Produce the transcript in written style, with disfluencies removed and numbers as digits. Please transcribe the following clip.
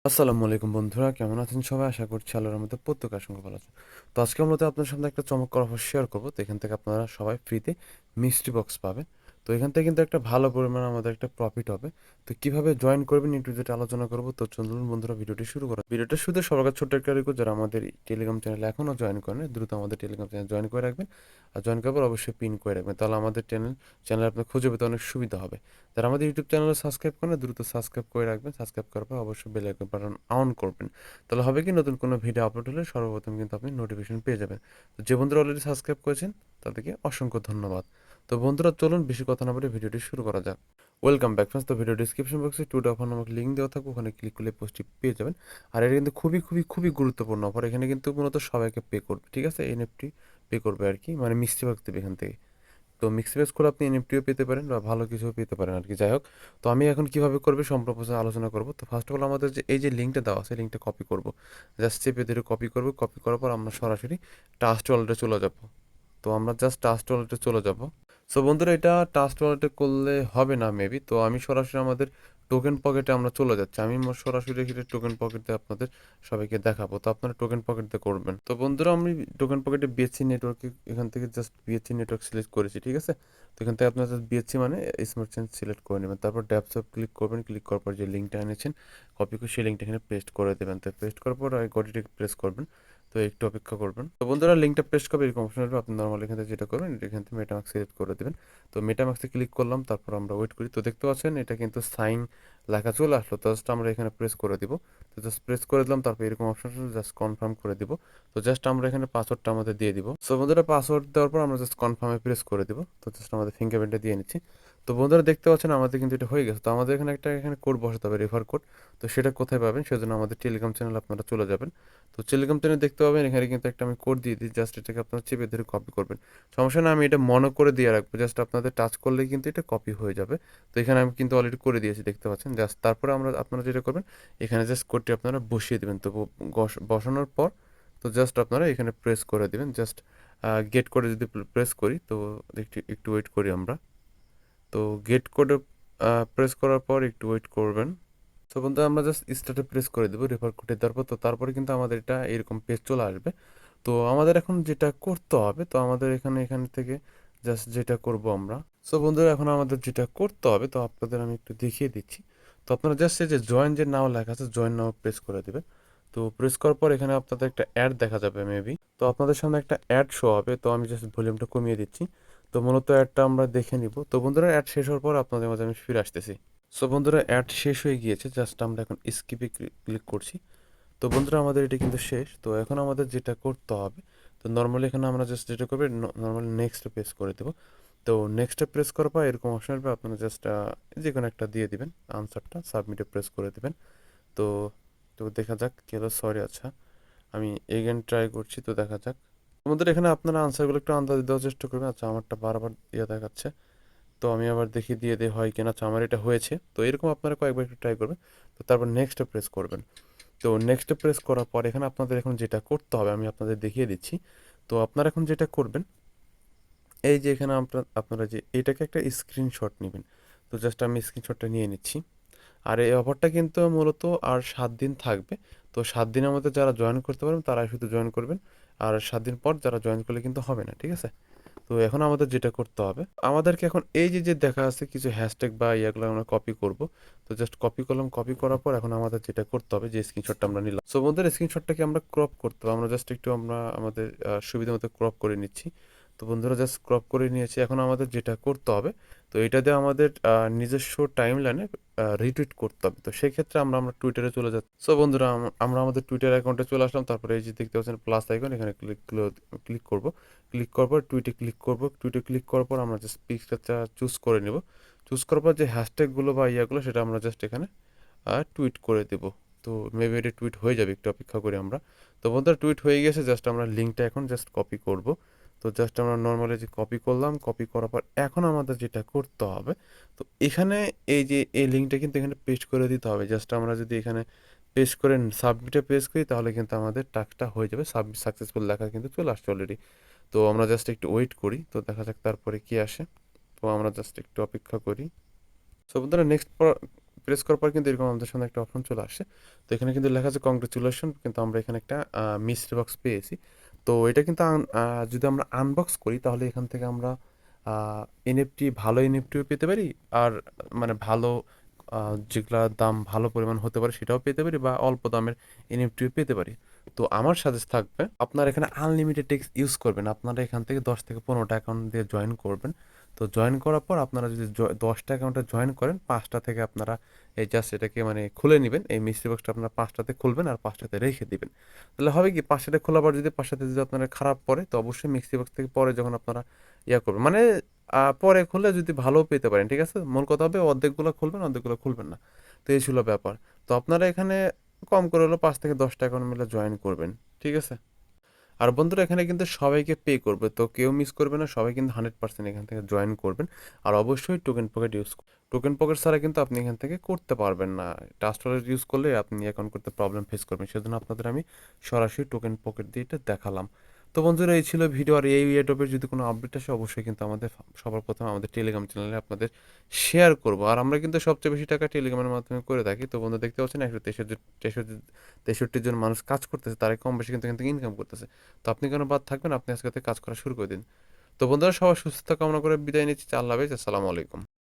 আসসালামু আলাইকুম বন্ধুরা, কেমন আছেন সবাই? আশা করছি আল্লাহর রহমতে প্রত্যেকের সঙ্গে ভালো আছেন। তো আজকে মূলত আপনার সামনে একটা চমৎকার অফার শেয়ার করবো। তো এখান থেকে আপনারা সবাই ফ্রিতে মিষ্টি বক্স পাবেন। তো এখান থেকে কিন্তু একটা ভালো পরিমাণে আমাদের একটা প্রফিট হবে। তো কিভাবে জয়েন করবেন একটু যেটা আলোচনা করবো। তো চলুন বন্ধুরা ভিডিওটি শুরু করা। ভিডিওটা শুরুতে সবার কাছে ছোট্ট একটা রিকোয়েস্ট, যারা আমাদের টেলিগ্রাম চ্যানেলে এখনও জয়েন করেন দ্রুত আমাদের টেলিগ্রাম চ্যানেল জয়েন করে রাখবেন। আর জয়েন করার পর অবশ্যই পিন করে রাখবেন, তাহলে আমাদের চ্যানেল আপনার খুঁজে পেতে অনেক সুবিধা হবে। যারা আমাদের ইউটিউব চ্যানেলে সাবস্ক্রাইব করেন দ্রুত সাবস্ক্রাইব করে রাখবেন। সাবস্ক্রাইব করার পর অবশ্যই বেল আইকন বাটন অন করবেন। তাহলে হবে কি, নতুন কোনো ভিডিও আপলোড হলে সর্বপ্রথম কিন্তু আপনি নোটিফিকেশন পেয়ে যাবেন। তো যে বন্ধুরা অলরেডি সাবস্ক্রাইব করেছেন তাদেরকে অসংখ্য ধন্যবাদ। তো বন্ধুরা চলুন বেশি কথা না বলে ভিডিওটি শুরু করা যাক। Welcome back friends. তো ভিডিও ডিসক্রিপশন বক্সে টুডে অফার নামক লিঙ্ক দেওয়া থাকবে, ওখানে ক্লিক করলে পোস্টটি পেয়ে যাবেন। আর এটা কিন্তু খুবই খুবই খুবই গুরুত্বপূর্ণ অফার। এখানে কিন্তু মূলত সবাইকে পে করবে, ঠিক আছে? এনএফটি পে করবে আর কি, মানে মিষ্টি ভাগ দেবে এখান থেকে। তো মিক্স ম্যাচ করে আপনি এনএফটিও পেতে পারেন বা ভালো কিছুও পেতে পারেন আর কি। যাই হোক, তো আমি এখন কিভাবে করবে সম্পর্কে আলোচনা করব। তো ফার্স্ট অফ অল আমাদের যে এই যে লিঙ্কটা দেওয়া আছে, লিঙ্কটা কপি করব। জাস্ট চেপে ধরে কপি করব। কপি করার পর আমরা সরাসরি ট্রাস্ট ওয়ালেটে চলে যাব। তো আমরা জাস্ট ট্রাস্ট ওয়ালেটে চলে যাব। সো বন্ধুরা, এটা ট্রাস্ট ওয়ালেটে করলে হবে না মেবি। তো আমি সরাসরি আমাদের টোকেন পকেটে আমরা চলে যাচ্ছি। আমি সরাসরি এখানে টোকেন পকেটে আপনাদের সবাইকে দেখাবো। তো আপনারা টোকেন পকেটে করবেন। তো বন্ধুরা, আমি টোকেন পকেটে বিএসসি নেটওয়ার্কে এখান থেকে জাস্ট বিএসসি নেটওয়ার্ক সিলেক্ট করেছি, ঠিক আছে? তো এখান থেকে আপনারা জাস্ট বিএসসি মানে স্মার্ট চেঞ্জ সিলেক্ট করে নেবেন। তারপর ড্যাপসঅপ ক্লিক করবেন। ক্লিক করার পর যে লিঙ্কটা এনেছেন কপি করে সেই লিঙ্কটা এখানে পেস্ট করে দেবেন। তো পেস্ট করার পর গটিটি প্রেস করবেন। তো একটু অপেক্ষা করবেন। তো বন্ধুরা, লিঙ্কটা পেস্ট করবে এরকম অপশন আসবে। আপনি নর্মাল এখান থেকে যেটা করবেন, এখান থেকে মেটামাস্ক সিলেক্ট করে দেবেন। তো মেটামাস্কে ক্লিক করলাম, তারপর আমরা ওয়েট করি। তো দেখতে পাচ্ছেন এটা কিন্তু সাইন লেখা চলে আসলো। তো জাস্ট আমরা এখানে প্রেস করে দিব। তো জাস্ট প্রেস করে দিলাম, তারপর এরকম অপশন আসলে জাস্ট কনফার্ম করে দিব। তো জাস্ট আমরা এখানে পাসওয়ার্ডটা আমাদের দিয়ে দিব। সো বন্ধুরা, পাসওয়ার্ড দেওয়ার পর আমরা জাস্ট কনফার্মে প্রেস করে দিব। তো জাস্ট আমাদের ফিঙ্গারপ্রিন্টটা দিয়ে নিচ্ছি। তো বন্ধুরা দেখতে পাচ্ছেন আমাদের কিন্তু এটা হয়ে গেছে। তো আমাদের এখানে এখানে কোড বসাতে হবে, রেফার কোড। তো সেটা কোথায় পাবেন, সেজন্য আমাদের টেলিগ্রাম চ্যানেল আপনারা চলে যাবেন। তো টেলিগ্রাম চ্যানেল দেখতে পাবেন, এখানে কিন্তু একটা আমি কোড দিয়ে দিই। জাস্ট এটাকে আপনারা চেপে ধরে কপি করবেন। সমস্যা না, আমি এটা মনে করে দিয়ে রাখবো। জাস্ট আপনাদের টাচ করলেই কিন্তু এটা কপি হয়ে যাবে। তো এখানে আমি কিন্তু অলরেডি করে দিয়েছি, দেখতে পাচ্ছেন। জাস্ট তারপরে আপনারা যেটা করবেন, এখানে জাস্ট কোডটি আপনারা বসিয়ে দেবেন। তো বসানোর পর তো জাস্ট আপনারা এখানে প্রেস করে দেবেন। জাস্ট গেট কোডে যদি প্রেস করি, তো একটু একটু ওয়েট করি আমরা। তো গেট কোডে প্রেস করার পর একটু ওয়েট করবেন। তো বন্ধু, আমরা জাস্ট স্টার্টে প্রেস করে দেবো রেফার কোডে দেওয়ার পর। তো তারপরে কিন্তু আমাদের এটা এরকম পেজ চলে আসবে। তো আমাদের এখন যেটা করতে হবে, তো আমাদের এখান থেকে জাস্ট যেটা করব আমরা। সো বন্ধুরা, এখন আমাদের যেটা করতে হবে, তো আপনাদের আমি একটু দেখিয়ে দিচ্ছি। তো আপনারা জাস্ট এই যে জয়েন যে নাও লেখা আছে, জয়েন নাও প্রেস করে দেবেন। তো প্রেস করার পর এখানে আপনাদের একটা অ্যাড দেখা যাবে মেবি। তো আপনাদের সামনে একটা অ্যাড শো হবে। তো আমি জাস্ট ভলিউমটা কমিয়ে দিচ্ছি। তো মূলত অ্যাডটা আমরা দেখে নিব। তো বন্ধুরা, অ্যাড শেষ হওয়ার পর আপনাদের মাঝে আমি ফিরে আসতেছি। সো বন্ধুরা, অ্যাড শেষ হয়ে গিয়েছে। জাস্ট আমরা এখন স্কিপে ক্লিক করছি। তো বন্ধুরা, আমাদের এটা কিন্তু শেষ। তো এখন আমাদের যেটা করতে হবে, তো নর্মালি এখানে আমরা জাস্ট যেটা করবে, নর্মালি নেক্সট প্রেস করে দেবো। তো নেক্সটে প্রেস করার পর এরকম অপশন আসবে, আপনারা জাস্ট যে কোনো একটা দিয়ে দিবেন আনসারটা, সাবমিটে প্রেস করে দেবেন। তো তো দেখা যাক কি হলো। সরি, আচ্ছা আমি এগেন ট্রাই করছি। তো দেখা যাক। আমাদের এখানে আপনারা আনসারগুলো একটু আন্দাজ দেওয়ার চেষ্টা করবেন। আচ্ছা, আমারটা বারবার ইয়ে দেখাচ্ছে। তো আমি আবার দেখি দিয়ে দিয়ে হয় কিনা। আচ্ছা, আমার এটা হয়েছে। তো এরকম আপনারা কয়েকবার একটু ট্রাই করবেন। তো তারপর নেক্সটে প্রেস করবেন। তো নেক্সটে প্রেস করার পর এখানে আপনাদের এখন যেটা করতে হবে আমি আপনাদের দেখিয়ে দিচ্ছি। তো আপনারা এখন যেটা করবেন, এই যে এখানে আপনারা যে এটাকে একটা স্ক্রিনশট নেবেন। তো জাস্ট আমি স্ক্রিনশটটা নিয়ে নিচ্ছি। আর এই অফারটা কিন্তু মূলত আর 7 দিন থাকবে। তো 7 দিনের মধ্যে যারা জয়েন করতে পারবেন তারাই শুধু জয়েন করবেন। আর 7 দিন পর যারা জয়েন করলে কিন্তু হবে না, ঠিক আছে? তো এখন আমাদের যেটা করতে হবে, আমাদেরকে এখন এই যে যে দেখা আছে কিছু হ্যাশট্যাগ বা ইয়াগুলো আমরা কপি করব। তো জাস্ট কপি করলাম। কপি করার পর এখন আমাদের যেটা করতে হবে, যে স্ক্রিনশটটা আমরা নিলাম, সো আমাদের স্ক্রিনশটটাকে আমরা ক্রপ করতে হবে। আমরা জাস্ট একটু আমরা আমাদের সুবিধা মতো ক্রপ করে নিচ্ছি। তো বন্ধুরা, জাস্ট ক্রপ করে নিয়েছি। এখন আমাদের যেটা করতে হবে, তো এটা দিয়ে আমাদের নিজস্ব টাইম লাইনে রিটুইট করতে হবে। তো সেক্ষেত্রে আমরা টুইটারে চলে যাচ্ছি। সো বন্ধুরা, আমরা আমাদের টুইটার অ্যাকাউন্টে চলে আসলাম। তারপরে এই যে দেখতে পাচ্ছেন প্লাস আইকন, এখানে ক্লিক করব। ক্লিক করার পর টুইটে ক্লিক করব। টুইটে ক্লিক করার পর আমরা জাস্ট পিকচারটা চুজ করে নেব। চুজ করার পর যে হ্যাশট্যাগুলো বা ইয়াগুলো সেটা আমরা জাস্ট এখানে টুইট করে দেব। তো মেবি এটা টুইট হয়ে যাবে, একটু অপেক্ষা করি আমরা। তো বন্ধুরা, টুইট হয়ে গেছে। জাস্ট আমরা লিঙ্কটা এখন জাস্ট কপি করব। তো জাস্ট আমরা নর্মালি যে কপি করলাম, কপি করার পর এখন আমাদের যেটা করতে হবে, তো এখানে এই যে এই লিঙ্কটা কিন্তু এখানে পেস্ট করে দিতে হবে। জাস্ট আমরা যদি এখানে পেস্ট করে সাবমিটে পেস্ট করি, তাহলে কিন্তু আমাদের টাস্কটা হয়ে যাবে। সাবমিট সাকসেসফুল লেখা কিন্তু চলে আসছে অলরেডি। তো আমরা জাস্ট একটু ওয়েট করি। তো দেখা যাক তারপরে কি আসে। তো আমরা জাস্ট একটু অপেক্ষা করি। সো বন্ধুরা, প্রেস করার পর কিন্তু এরকম আমাদের সামনে একটা অপশন চলে আসে। তো এখানে কিন্তু লেখা আছে কংগ্রেচুলেশন, কিন্তু আমরা এখানে একটা মিস্ট্রি বক্স পেয়েছি। তো এটা কিন্তু যদি আমরা আনবক্স করি তাহলে এখান থেকে আমরা এনএফটি, ভালো এনএফটিও পেতে পারি, আর মানে ভালো যেগুলার দাম ভালো পরিমাণ হতে পারে সেটাও পেতে পারি, বা অল্প দামের এনএফটিও পেতে পারি। তো আমার সাজেস্ট থাকবে আপনারা এখানে আনলিমিটেড টেক্স ইউজ করবেন। আপনারা এখান থেকে 10 থেকে 15টা অ্যাকাউন্ট দিয়ে জয়েন করবেন। তো জয়েন করার পর আপনারা যদি 10টা অ্যাকাউন্টে জয়েন করেন, 5টা থেকে আপনারা এই জাস্ট এটাকে মানে খুলে নেবেন। এই মিস্ট্রি বক্সটা আপনারা 5টাতে খুলবেন আর 5টাতে রেখে দিবেন। তাহলে হবে কি, 5টাতে খোলার পর যদি 5টাতে যদি আপনার খারাপ পড়ে, তো অবশ্যই মিক্সি বক্স থেকে পরে যখন আপনারা করবেন, মানে পরে খুললে যদি ভালো পেতে পারেন, ঠিক আছে। মূল কথা হবে অর্ধেকগুলো খুলবেন, অর্ধেকগুলো খুলবেন না। তো এই ছিল ব্যাপার। তো আপনারা এখানে কম করে হলো 5 থেকে 10টা অ্যাকাউন্ট মিলে জয়েন করবেন, ঠিক আছে। আর বন্ধুরা এখানে কিন্তু সবাইকে পে করবে, তো কেউ মিস করবে না, সবাই কিন্তু 100% এখান থেকে জয়েন করবেন। আর অবশ্যই টোকেন পকেট ছাড়া কিন্তু আপনি এখান থেকে করতে পারবেন না। ট্রাস্ট ওয়ালেট ইউজ করলে আপনি অ্যাকাউন্ট করতে প্রবলেম ফেস করবেন, সেজন্য আপনাদের আমি সরাসরি টোকেন পকেট দিয়ে এটা দেখালাম। তো বন্ধুরা এই ছিল ভিডিও। আর এই এডবের যদি কোনো আপডেট আসে অবশ্যই কিন্তু আমাদের সবার প্রথমে আমাদের টেলিগ্রাম চ্যানেলে আপনাদের শেয়ার করব। আর আমরা কিন্তু সবচেয়ে বেশি টাকা টেলিগ্রামের মাধ্যমে করে থাকি। তো বন্ধু দেখতে পাচ্ছেন 163 জন মানুষ কাজ করতেছে, তারা কম বেশি কিন্তু এখান থেকে ইনকাম করতেছে। তো আপনি কেন বাদ থাকবেন? আপনি আজকে থেকে কাজ করা শুরু করে দিন। তো বন্ধুরা সবাই সুস্থতা কামনা করে বিদায় নিচ্ছি। আল্লাহ হাফেজ, আসসালামু আলাইকুম।